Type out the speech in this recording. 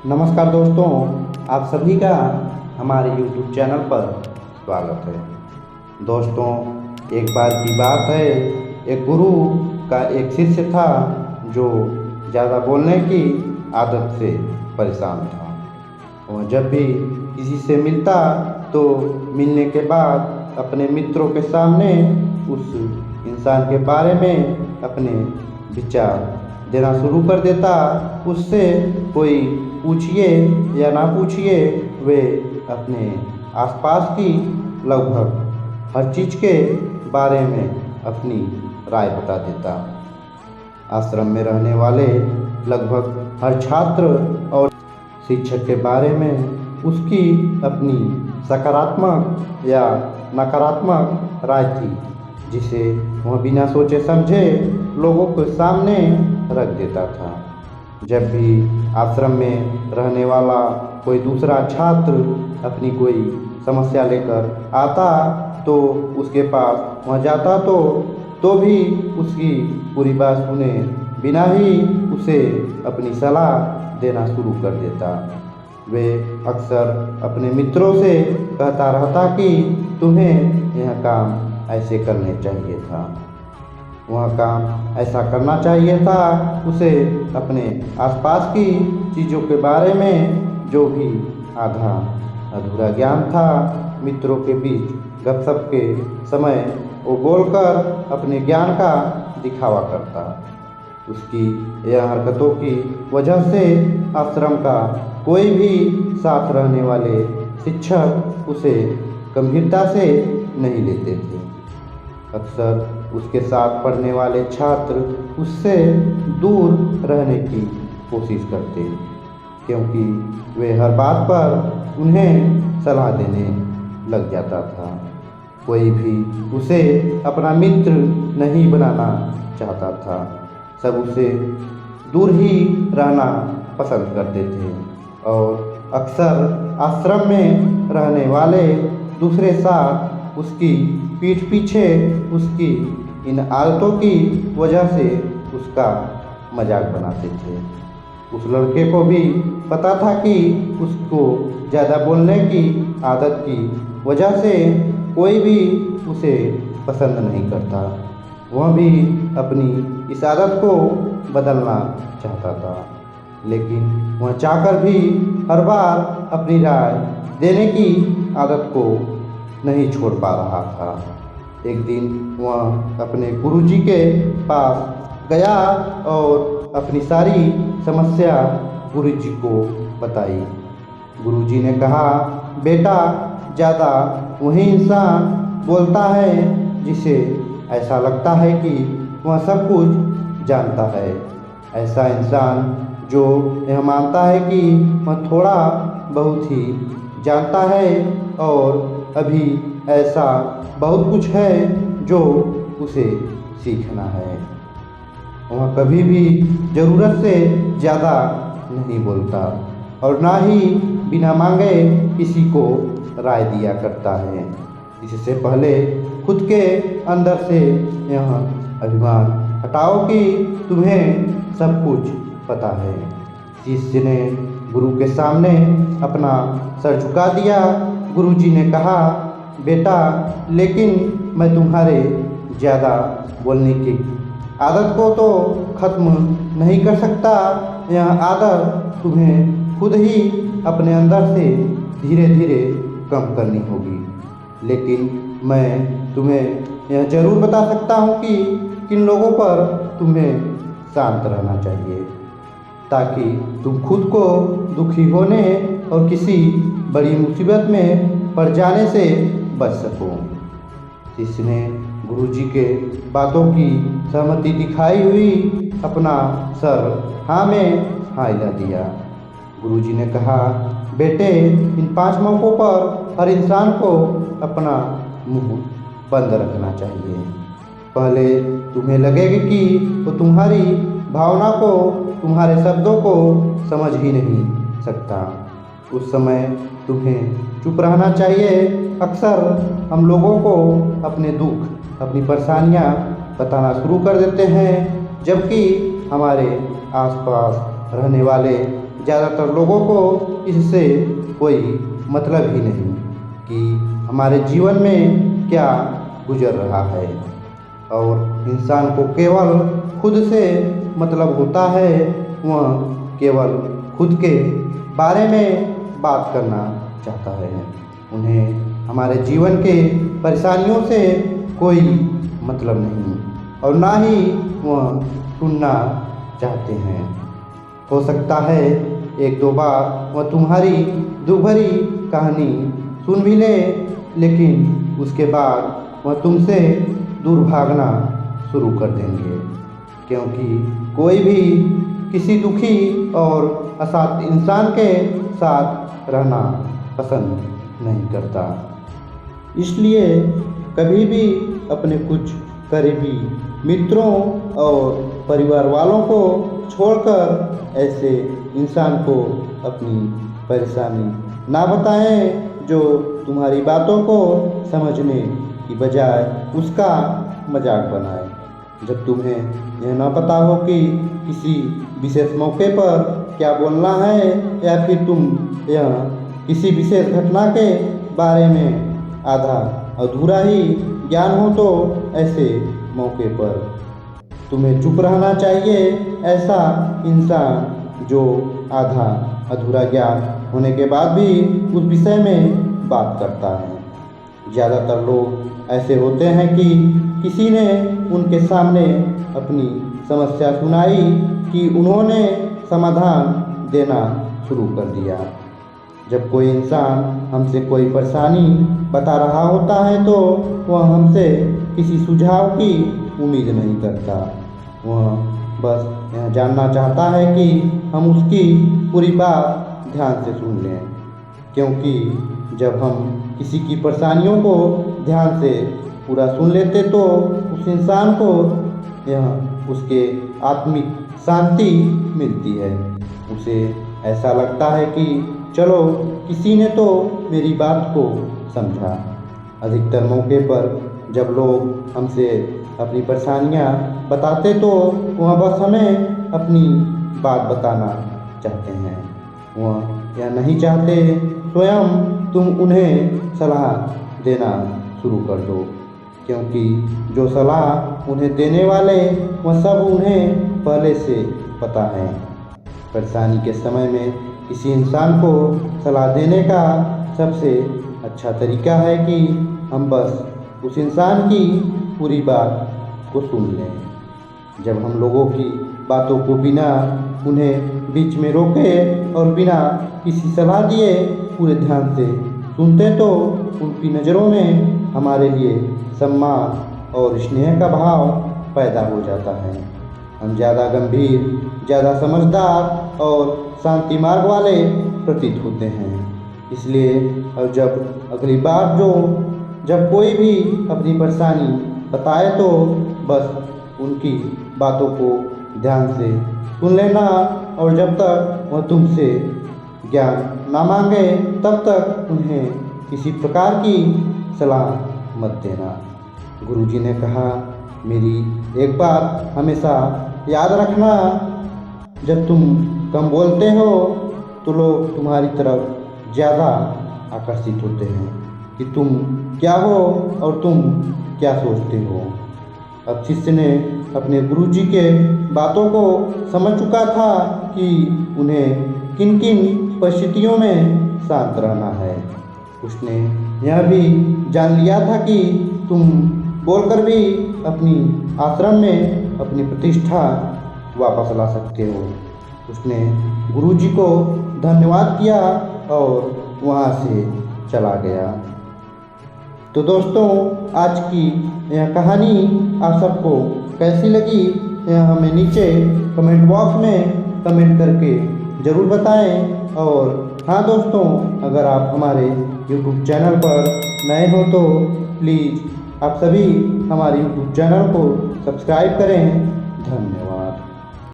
नमस्कार दोस्तों, आप सभी का हमारे YouTube चैनल पर स्वागत है। दोस्तों, एक बार की बात है, एक गुरु का एक शिष्य था जो ज़्यादा बोलने की आदत से परेशान था। वह जब भी किसी से मिलता तो मिलने के बाद अपने मित्रों के सामने उस इंसान के बारे में अपने विचार देना शुरू कर देता। उससे कोई पूछिए या ना पूछिए, वे अपने आसपास की लगभग हर चीज़ के बारे में अपनी राय बता देता। आश्रम में रहने वाले लगभग हर छात्र और शिक्षक के बारे में उसकी अपनी सकारात्मक या नकारात्मक राय थी, जिसे वह बिना सोचे समझे लोगों के सामने रख देता था। जब भी आश्रम में रहने वाला कोई दूसरा छात्र अपनी कोई समस्या लेकर आता तो उसके पास वह जाता तो भी उसकी पूरी बात सुने बिना ही उसे अपनी सलाह देना शुरू कर देता। वे अक्सर अपने मित्रों से कहता रहता कि तुम्हें यह काम ऐसे करने चाहिए था, वह काम ऐसा करना चाहिए था। उसे अपने आसपास की चीज़ों के बारे में जो भी आधा अधूरा ज्ञान था, मित्रों के बीच गपशप के समय वो बोलकर अपने ज्ञान का दिखावा करता। उसकी यह हरकतों की वजह से आश्रम का कोई भी साथ रहने वाले शिक्षक उसे गंभीरता से नहीं लेते थे। अक्सर उसके साथ पढ़ने वाले छात्र उससे दूर रहने की कोशिश करते, क्योंकि वे हर बात पर उन्हें सलाह देने लग जाता था। कोई भी उसे अपना मित्र नहीं बनाना चाहता था, सब उसे दूर ही रहना पसंद करते थे। और अक्सर आश्रम में रहने वाले दूसरे साथ उसकी पीठ पीछे उसकी इन आदतों की वजह से उसका मजाक बनाते थे। उस लड़के को भी पता था कि उसको ज़्यादा बोलने की आदत की वजह से कोई भी उसे पसंद नहीं करता। वह भी अपनी इस आदत को बदलना चाहता था, लेकिन वह चाहकर भी हर बार अपनी राय देने की आदत को नहीं छोड़ पा रहा था। एक दिन वह अपने गुरुजी के पास गया और अपनी सारी समस्या गुरुजी को बताई। गुरुजी ने कहा, बेटा, ज़्यादा वही इंसान बोलता है जिसे ऐसा लगता है कि वह सब कुछ जानता है। ऐसा इंसान जो यह मानता है कि वह थोड़ा बहुत ही जानता है और अभी ऐसा बहुत कुछ है जो उसे सीखना है। वह कभी भी ज़रूरत से ज़्यादा नहीं बोलता और ना ही बिना मांगे किसी को राय दिया करता है। इससे पहले खुद के अंदर से यह अभिमान हटाओ कि तुम्हें सब कुछ पता है। शिष्य ने गुरु के सामने अपना सर झुका दिया। गुरुजी ने कहा, बेटा, लेकिन मैं तुम्हारे ज़्यादा बोलने की आदत को तो ख़त्म नहीं कर सकता। यह आदत तुम्हें खुद ही अपने अंदर से धीरे धीरे कम करनी होगी। लेकिन मैं तुम्हें यह ज़रूर बता सकता हूँ कि किन लोगों पर तुम्हें शांत रहना चाहिए, ताकि तुम खुद को दुखी होने और किसी बड़ी मुसीबत में पड़ जाने से बच सको। शिष्य ने गुरुजी के बातों की सहमति दिखाई हुई अपना सर हाँ में हाँ हिला दिया। गुरुजी ने कहा, बेटे, इन 5 मौक़ों पर हर इंसान को अपना मुंह बंद रखना चाहिए। पहले तुम्हें लगेगा कि वो तुम्हारी भावना को, तुम्हारे शब्दों को समझ ही नहीं सकता। उस समय तुम्हें चुप रहना चाहिए। अक्सर हम लोगों को अपने दुख, अपनी परेशानियां बताना शुरू कर देते हैं, जबकि हमारे आसपास रहने वाले ज़्यादातर लोगों को इससे कोई मतलब ही नहीं कि हमारे जीवन में क्या गुजर रहा है, और इंसान को केवल खुद से मतलब होता है। वह केवल खुद के बारे में बात करना चाहता है। उन्हें हमारे जीवन के परेशानियों से कोई मतलब नहीं, और ना ही वह सुनना चाहते हैं। हो सकता है एक दो बार वह तुम्हारी दुख भरी कहानी सुन भी ले, लेकिन उसके बाद वह तुमसे दूर भागना शुरू कर देंगे, क्योंकि कोई भी किसी दुखी और अशांत इंसान के साथ रहना पसंद नहीं करता। इसलिए कभी भी अपने कुछ करीबी मित्रों और परिवार वालों को छोड़कर ऐसे इंसान को अपनी परेशानी ना बताएं जो तुम्हारी बातों को समझने की बजाय उसका मजाक बनाए। जब तुम्हें यह ना पता हो कि किसी विशेष मौके पर क्या बोलना है, या फिर तुम यह किसी विशेष घटना के बारे में आधा अधूरा ही ज्ञान हो, तो ऐसे मौके पर तुम्हें चुप रहना चाहिए। ऐसा इंसान जो आधा अधूरा ज्ञान होने के बाद भी उस विषय में बात करता है। ज़्यादातर लोग ऐसे होते हैं कि किसी ने उनके सामने अपनी समस्या सुनाई कि उन्होंने समाधान देना शुरू कर दिया। जब कोई इंसान हमसे कोई परेशानी बता रहा होता है तो वह हमसे किसी सुझाव की उम्मीद नहीं करता। वह बस यह जानना चाहता है कि हम उसकी पूरी बात ध्यान से सुन लें, क्योंकि जब हम किसी की परेशानियों को ध्यान से पूरा सुन लेते तो उस इंसान को यह उसके आत्मिक शांति मिलती है। उसे ऐसा लगता है कि चलो किसी ने तो मेरी बात को समझा। अधिकतर मौके पर जब लोग हमसे अपनी परेशानियां बताते तो वह बस हमें अपनी बात बताना चाहते हैं। वह यह नहीं चाहते स्वयं तुम उन्हें सलाह देना शुरू कर दो, क्योंकि जो सलाह उन्हें देने वाले वह सब उन्हें पहले से पता है। परेशानी के समय में किसी इंसान को सलाह देने का सबसे अच्छा तरीका है कि हम बस उस इंसान की पूरी बात को सुन लें। जब हम लोगों की बातों को बिना उन्हें बीच में रोके और बिना किसी सलाह दिए पूरे ध्यान से सुनते तो उनकी नज़रों में हमारे लिए सम्मान और स्नेह का भाव पैदा हो जाता है। हम ज़्यादा गंभीर, ज़्यादा समझदार और शांति मार्ग वाले प्रतीत होते हैं। इसलिए अब जब अगली बार जब कोई भी अपनी परेशानी बताए तो बस उनकी बातों को ध्यान से सुन लेना, और जब तक वह तुमसे ज्ञान ना मांगे तब तक उन्हें किसी प्रकार की सलाह मत देना। गुरुजी ने कहा, मेरी एक बात हमेशा याद रखना, जब तुम कम बोलते हो तो लोग तुम्हारी तरफ ज़्यादा आकर्षित होते हैं कि तुम क्या हो और तुम क्या सोचते हो। अब शिष्य ने अपने गुरुजी के बातों को समझ चुका था कि उन्हें किन किन परिस्थितियों में शांत रहना है। उसने यह भी जान लिया था कि तुम बोलकर भी अपनी आश्रम में अपनी प्रतिष्ठा वापस ला सकते हो। उसने गुरुजी को धन्यवाद किया और वहाँ से चला गया। तो दोस्तों, आज की यह कहानी आप सबको कैसी लगी यह हमें नीचे कमेंट बॉक्स में कमेंट करके ज़रूर बताएं। और हाँ दोस्तों, अगर आप हमारे YouTube चैनल पर नए हो तो प्लीज़ आप सभी हमारे YouTube चैनल को सब्सक्राइब करें। धन्यवाद।